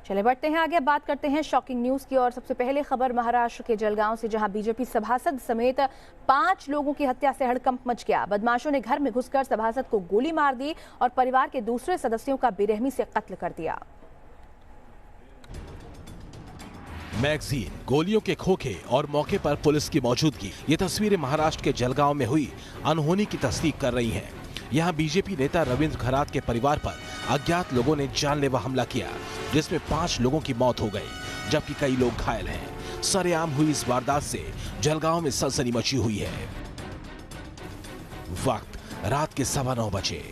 चले बढ़ते हैं आगे, बात करते हैं शॉकिंग न्यूज की। और सबसे पहले खबर महाराष्ट्र के जलगांव से, जहां बीजेपी सभासद समेत 5 लोगों की हत्या से हड़कंप मच गया। बदमाशों ने घर में घुसकर सभासद को गोली मार दी और परिवार के दूसरे सदस्यों का बेरहमी से कत्ल कर दिया। मैगजीन, गोलियों के खोखे और मौके पर पुलिस की मौजूदगी, ये तस्वीरें महाराष्ट्र के जलगांव में हुई अनहोनी की तस्दीक कर रही हैं। यहाँ बीजेपी नेता रविंद्र खरात के परिवार पर अज्ञात लोगों ने जानलेवा हमला किया, जिसमें 5 लोगों की मौत हो गई, जबकि कई लोग घायल हैं। सरेआम हुई इस वारदात से जलगांव में सनसनी मची हुई है। वक्त रात के 9:15 बजे,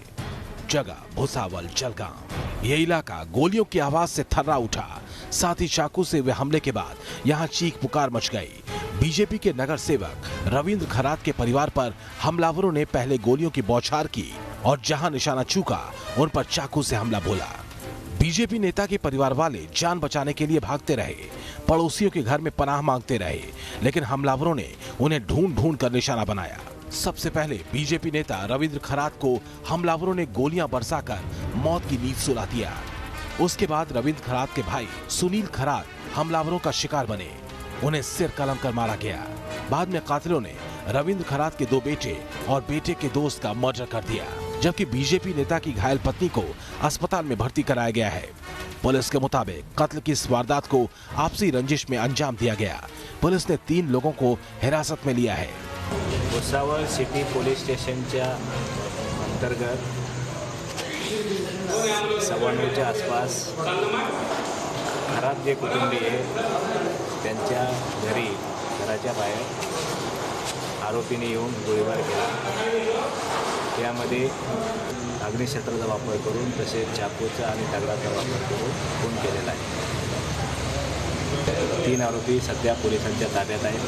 जगह भुसावल, जलगांव। यह इलाका गोलियों की आवाज से थर्रा उठा। साथ ही चाकू से हुए हमले के बाद यहाँ चीख पुकार मच गई। बीजेपी के नगर सेवक रविंद्र खरात के परिवार पर हमलावरों ने पहले गोलियों की बौछार की और जहां निशाना चूका उन पर चाकू से हमला बोला। बीजेपी नेता के परिवार वाले जान बचाने के लिए भागते रहे, पड़ोसियों के घर में पनाह मांगते रहे, लेकिन हमलावरों ने उन्हें ढूंढ ढूंढ कर निशाना बनाया। सबसे पहले बीजेपी नेता रविंद्र खरात को हमलावरों ने गोलियां बरसाकर मौत की नींद सुला दिया। उसके बाद रविंद्र खरात के भाई सुनील खरात हमलावरों का शिकार बने। उन्हें सिर कलम कर मारा गया। बाद में कातिलों ने रविंद्र खरात के 2 बेटे और बेटे के दोस्त का मर्डर कर दिया, जबकि बीजेपी नेता की घायल पत्नी को अस्पताल में भर्ती कराया गया है। पुलिस के मुताबिक कत्ल की इस वारदात को आपसी रंजिश में अंजाम दिया गया। पुलिस ने 3 लोगों को हिरासत में लिया है। भुसावळ सिटी पोलीस स्टेशनच्या अंतर्गत 9:15च्या आसपास खरात जे कुटुंबीय त्यांच्या घरी, घराच्या बाहेर आरोपीने येऊन गोळीबार केला। त्यामध्ये अग्निशस्त्राचा वापर करून तसेच चाकूचा आणि दगडाचा वापर करून खून केलेला आहे। 3 आरोपी सध्या पोलिसांच्या ताब्यात आहेत।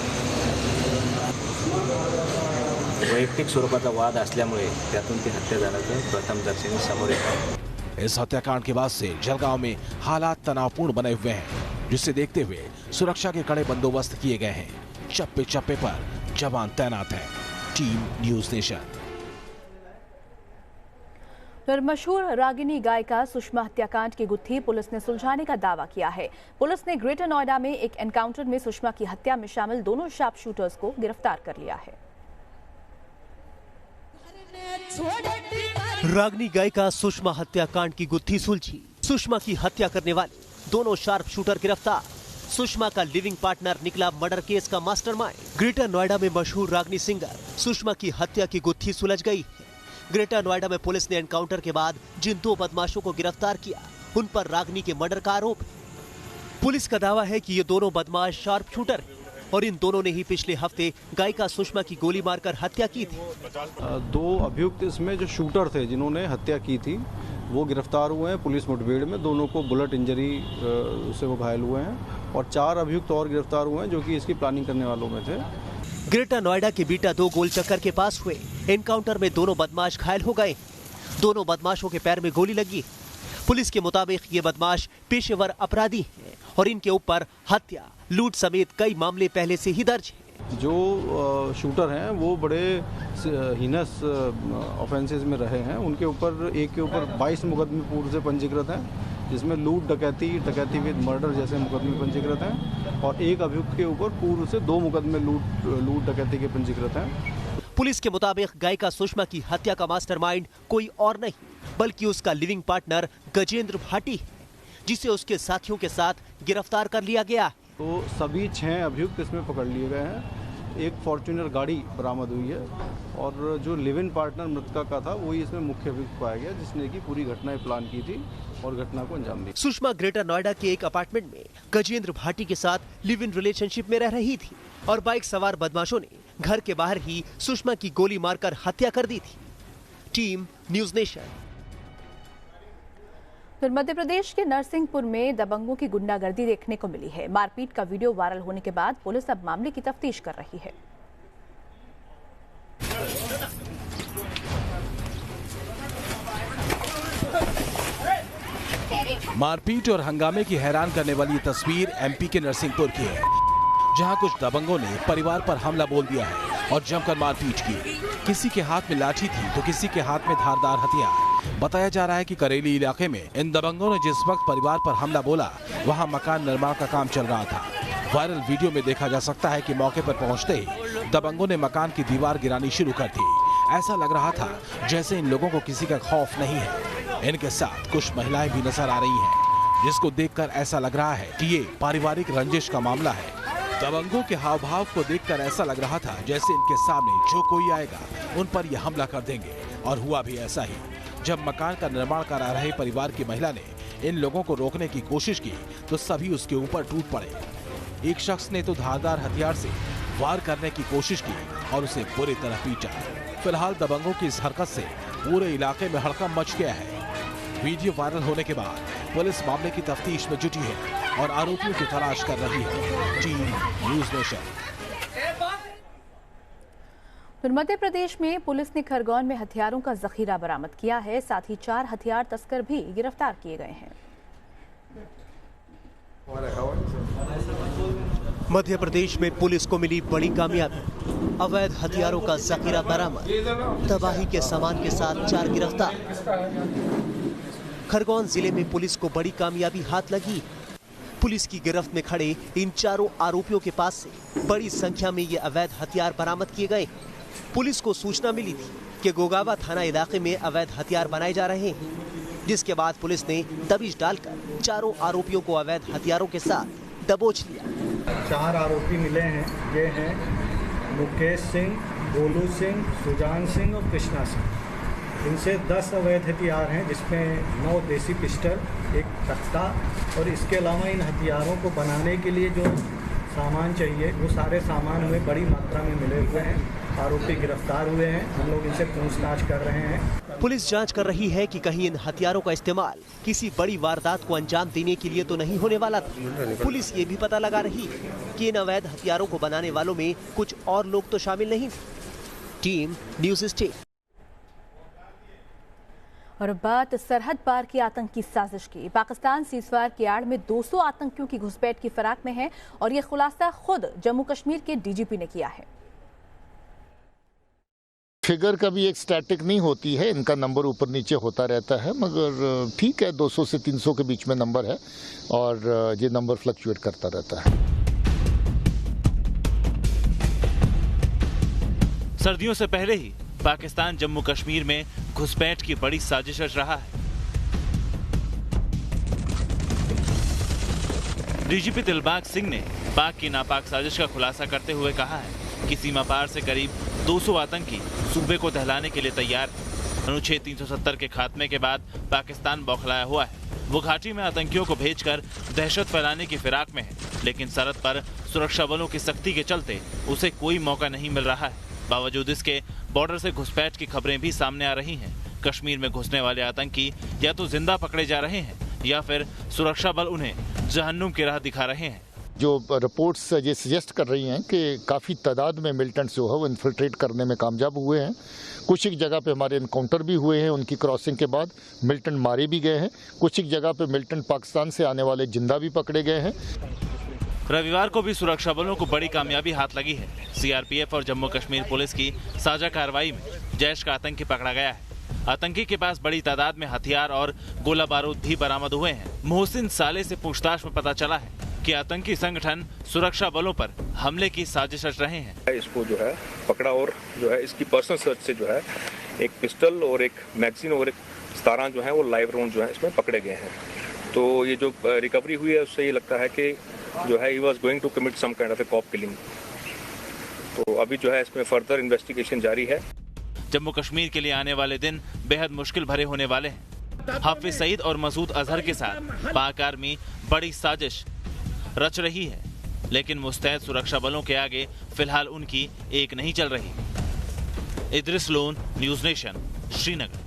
वैयक्तिक स्वरूपाचा वाद असल्यामुळे त्यातून ती हत्या झाल्याचं प्रथमदर्शनी समोर येत आहे। इस हत्याकांड के बाद से जलगांव में हालात तनावपूर्ण बने हुए हैं, जिसे देखते हुए सुरक्षा के कड़े बंदोबस्त किए गए हैं। चप्पे चप्पे पर जवान तैनात हैं। Team news nation. मशहूर रागिनी गायिका सुषमा हत्याकांड की गुत्थी पुलिस ने सुलझाने का दावा किया है। पुलिस ने ग्रेटर नोएडा में एक एनकाउंटर में सुषमा की हत्या में शामिल दोनों शार्प शूटर्स को गिरफ्तार कर लिया है। रागिनी गायिका सुषमा हत्याकांड की गुत्थी सुलझी। सुषमा की हत्या करने वाले दोनों शार्प शूटर गिरफ्तार। सुषमा का लिविंग पार्टनर निकला मर्डर केस का मास्टरमाइंड। ग्रेटर नोएडा में मशहूर रागिनी सिंगर सुषमा की हत्या की गुत्थी सुलझ गई है। ग्रेटर नोएडा में पुलिस ने एनकाउंटर के बाद जिन 2 बदमाशों को गिरफ्तार किया, उन पर रागिनी के मर्डर का आरोप है। पुलिस का दावा है कि ये दोनों बदमाश शार्प शूटर हैं और इन दोनों ने ही पिछले हफ्ते गायिका सुषमा की गोली मारकर हत्या की थी। 2 अभियुक्त इसमें जो शूटर थे जिन्होंने हत्या की थी वो गिरफ्तार हुए हैं पुलिस मुठभेड़ में। दोनों को बुलेट इंजरी से वो घायल हुए हैं और 4 अभियुक्त और गिरफ्तार हुए हैं जो कि इसकी प्लानिंग करने वालों में थे। ग्रेटर नोएडा के बीटा 2 गोल चक्कर के पास हुए एनकाउंटर में दोनों बदमाश घायल हो गए। दोनों बदमाशों के पैर में गोली लगी। पुलिस के मुताबिक ये बदमाश पेशेवर अपराधी हैं और इनके ऊपर हत्या, लूट समेत कई मामले पहले से ही दर्ज हैं। जो शूटर हैं वो बड़े हीनस ऑफेंसेस में रहे हैं। उनके ऊपर एक के ऊपर 22 मुकदमे पूर्व से पंजीकृत हैं, जिसमें लूट, डकैती विद मर्डर जैसे मुकदमे पंजीकृत हैं और एक अभियुक्त के ऊपर पूर्व से 2 मुकदमे लूट डकैती के पंजीकृत हैं। पुलिस के मुताबिक गायिका सुषमा की हत्या का मास्टरमाइंड कोई और नहीं बल्कि उसका लिविंग पार्टनर गजेंद्र भाटी है, जिसे उसके साथियों के साथ गिरफ्तार कर लिया गया। तो सभी 6 अभियुक्त इसमें पकड़ लिए गए हैं। एक फॉर्च्यूनर गाड़ी बरामद हुई है और जो लिव इन पार्टनर मृतका का था वही इसमें मुख्य अभियुक्त पाया गया, जिसने की पूरी घटना प्लान की थी और घटना को अंजाम दिया। सुषमा ग्रेटर नोएडा के एक अपार्टमेंट में गजेंद्र भाटी के साथ लिव इन रिलेशनशिप में रह रही थी और बाइक सवार बदमाशों ने घर के बाहर ही सुषमा की गोली मारकर हत्या कर दी थी। Team news nation. फिर मध्य प्रदेश के नरसिंहपुर में दबंगों की गुंडागर्दी देखने को मिली है। मारपीट का वीडियो वायरल होने के बाद पुलिस अब मामले की तफ्तीश कर रही है। मारपीट और हंगामे की हैरान करने वाली तस्वीर एमपी के नरसिंहपुर की है, जहां कुछ दबंगों ने परिवार पर हमला बोल दिया है और जमकर मारपीट की। किसी के हाथ में लाठी थी तो किसी के हाथ में धारदार हथियार। बताया जा रहा है कि करेली इलाके में इन दबंगों ने जिस वक्त परिवार पर हमला बोला, वहां मकान निर्माण का काम चल रहा था। वायरल वीडियो में देखा जा सकता है कि मौके पर पहुंचते ही दबंगों ने मकान की दीवार गिरानी शुरू कर दी। ऐसा लग रहा था जैसे इन लोगों को किसी का खौफ नहीं है। इनके साथ कुछ महिलाएं भी नजर आ रही हैं, जिसको देखकर ऐसा लग रहा है कि ये पारिवारिक रंजिश का मामला है। दबंगों के हाव भाव को देखकर ऐसा लग रहा था जैसे इनके सामने जो कोई आएगा उन पर ये हमला कर देंगे, और हुआ भी ऐसा ही। जब मकान का निर्माण करा रहे परिवार की महिला ने इन लोगों को रोकने की कोशिश की तो सभी उसके ऊपर टूट पड़े। एक शख्स ने तो धारदार हथियार से वार करने की कोशिश की और उसे बुरी तरह पीटा। फिलहाल दबंगों की इस हरकत से पूरे इलाके में हड़कंप मच गया है। वीडियो वायरल होने के बाद पुलिस मामले की तफ्तीश में जुटी है और आरोपियों की तलाश कर रही है। Team news nation. फिर मध्य प्रदेश में पुलिस ने खरगोन में हथियारों का जखीरा बरामद किया है। साथ ही 4 हथियार तस्कर भी गिरफ्तार किए गए हैं। मध्य प्रदेश में पुलिस को मिली बड़ी कामयाबी। अवैध हथियारों का जखीरा बरामद, तबाही के सामान के साथ 4 गिरफ्तार। खरगोन जिले में पुलिस को बड़ी कामयाबी हाथ लगी। पुलिस की गिरफ्त में खड़े इन 4 आरोपियों के पास से बड़ी संख्या में ये अवैध हथियार बरामद किए गए। पुलिस को सूचना मिली थी कि गोगावा थाना इलाके में अवैध हथियार बनाए जा रहे हैं, जिसके बाद पुलिस ने दबिश डालकर 4 आरोपियों को अवैध हथियारों के साथ दबोच लिया। 4 आरोपी मिले हैं। ये हैं मुकेश सिंह, गोलू सिंह, सुजान सिंह और कृष्णा सिंह। इनसे 10 अवैध हथियार हैं, जिसमें 9 देसी पिस्टल, 1 कट्टा, और इसके अलावा इन हथियारों को बनाने के लिए जो सामान चाहिए वो सारे सामान हमें बड़ी मात्रा में मिले हुए हैं। आरोपी गिरफ्तार हुए हैं। हम लोग इनसे पूछताछ कर रहे हैं। पुलिस जांच कर रही है कि कहीं इन हथियारों का इस्तेमाल किसी बड़ी वारदात को अंजाम देने के लिए तो नहीं होने वाला था। पुलिस ये भी पता लगा रही है कि इन अवैध हथियारों को बनाने वालों में कुछ और लोग तो शामिल नहीं। Team news state. और बात सरहद पार की आतंकी साजिश की। पाकिस्तान सीजफायर की आड़ में 200 आतंकियों की घुसपैठ की फिराक में है, और ये खुलासा खुद जम्मू कश्मीर के डीजीपी ने किया है। फिगर कभी एक स्टैटिक नहीं होती है, इनका नंबर ऊपर नीचे होता रहता है, मगर ठीक है 200 से 300 के बीच में नंबर है, और ये नंबर फ्लक्चुएट करता रहता है। सर्दियों से पहले ही पाकिस्तान जम्मू कश्मीर में घुसपैठ की बड़ी साजिश रच रहा है। डीजीपी दिलबाग सिंह ने पाक की नापाक साजिश का खुलासा करते हुए कहा है कि सीमा पार से करीब 200 आतंकी सूबे को दहलाने के लिए तैयार हैं। अनुच्छेद 370 के खात्मे के बाद पाकिस्तान बौखलाया हुआ है। वो घाटी में आतंकियों को भेजकर दहशत फैलाने की फिराक में है, लेकिन सरहद पर सुरक्षा बलों की सख्ती के चलते उसे कोई मौका नहीं मिल रहा है। बावजूद इसके बॉर्डर से घुसपैठ की खबरें भी सामने आ रही हैं। कश्मीर में घुसने वाले आतंकी या तो जिंदा पकड़े जा रहे हैं या फिर सुरक्षा बल उन्हें जहन्नुम की राह दिखा रहे हैं। जो रिपोर्ट्स ये सजेस्ट कर रही हैं कि काफ़ी तादाद में मिलिटेंट्स जो है वो इन्फिल्ट्रेट करने में कामयाब हुए हैं। कुछ एक जगह पे हमारे इनकाउंटर भी हुए हैं, उनकी क्रॉसिंग के बाद मिलिटेंट मारे भी गए हैं। कुछ एक जगह पे मिलिटेंट पाकिस्तान से आने वाले जिंदा भी पकड़े गए हैं। रविवार को भी सुरक्षा बलों को बड़ी कामयाबी हाथ लगी है। सीआरपीएफ और जम्मू कश्मीर पुलिस की साझा कार्रवाई में जैश का आतंकी पकड़ा गया है। आतंकी के पास बड़ी तादाद में हथियार और गोला बारूद भी बरामद हुए हैं। मोहसिन साले से पूछताछ में पता चला है कि आतंकी संगठन सुरक्षा बलों पर हमले की साजिश रच रहे हैं। इसको जो है पकड़ा, और जो है इसकी पर्सनल सर्च से जो है एक पिस्टल और एक मैगजीन और एक 17 जो है वो लाइव राउंड जो है इसमें पकड़े गए हैं। तो ये जो रिकवरी हुई है उससे ये लगता है कि जो है he was going to commit some kind of a cop killing. तो अभी जो है इसमें फर्दर इन्वेस्टिगेशन जारी है। जम्मू कश्मीर के लिए आने वाले दिन बेहद मुश्किल भरे होने वाले हैं। हाफिज सईद और मसूद अजहर के साथ पाक आर्मी बड़ी साजिश रच रही है, लेकिन मुस्तैद सुरक्षा बलों के आगे फिलहाल उनकी एक नहीं चल रही। Idris loan, news nation, Srinagar.